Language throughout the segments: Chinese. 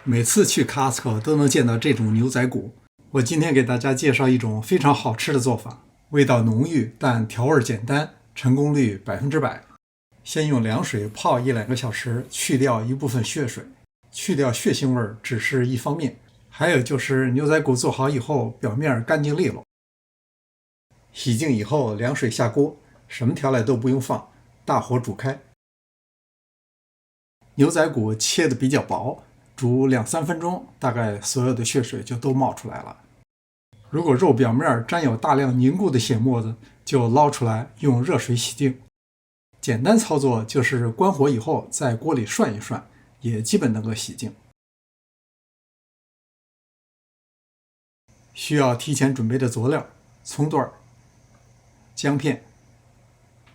每次去 Costco 都能见到这种牛仔骨。我今天给大家介绍一种非常好吃的做法，味道浓郁但调味简单，成功率100%。先用凉水泡1-2个小时，去掉一部分血水。去掉血腥味只是一方面，还有就是牛仔骨做好以后表面干净利落。洗净以后，凉水下锅，什么调料都不用放，大火煮开。牛仔骨切的比较薄，煮2-3分钟，大概所有的血水就都冒出来了。如果肉表面沾有大量凝固的血沫子，就捞出来用热水洗净。简单操作就是关火以后在锅里涮一涮，也基本能够洗净。需要提前准备的佐料：葱段、姜片、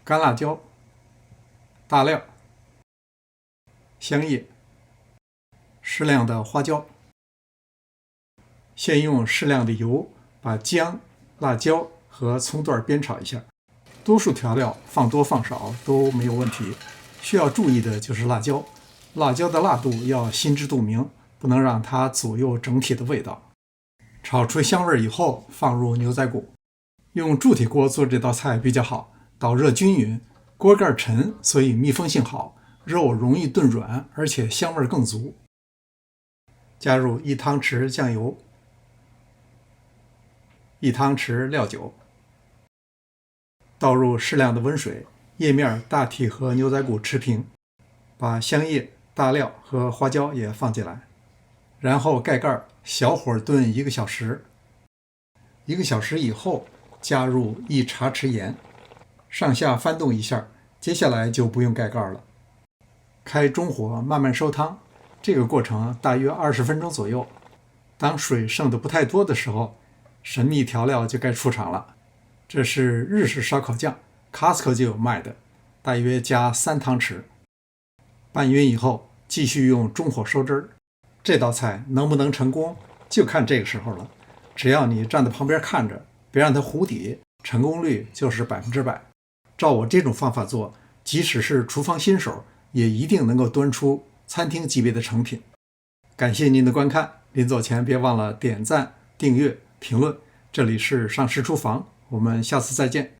干辣椒、大料、香叶、适量的花椒。先用适量的油把姜、辣椒和葱段煸炒一下。多数调料放多放少都没有问题，需要注意的就是辣椒。辣椒的辣度要心知肚明，不能让它左右整体的味道。炒出香味以后，放入牛仔骨。用铸体锅做这道菜比较好，导热均匀，锅盖沉，所以密封性好，肉容易炖软，而且香味更足。加入1汤匙酱油、1汤匙料酒，倒入适量的温水，叶面大体和牛仔骨持平。把香叶、大料和花椒也放进来，然后盖盖，小火炖1个小时。1个小时以后，加入1茶匙盐，上下翻动一下，接下来就不用盖盖了。开中火慢慢收汤，这个过程大约20分钟左右。当水剩的不太多的时候，神秘调料就该出场了。这是日式烧烤酱， Costco 就有卖的，大约加3汤匙。拌匀以后，继续用中火收汁儿。这道菜能不能成功，就看这个时候了。只要你站在旁边看着，别让它糊底，成功率就是100%。照我这种方法做，即使是厨房新手，也一定能够端出餐厅级别的成品。感谢您的观看，临走前别忘了点赞、订阅、评论。这里是上师厨房，我们下次再见。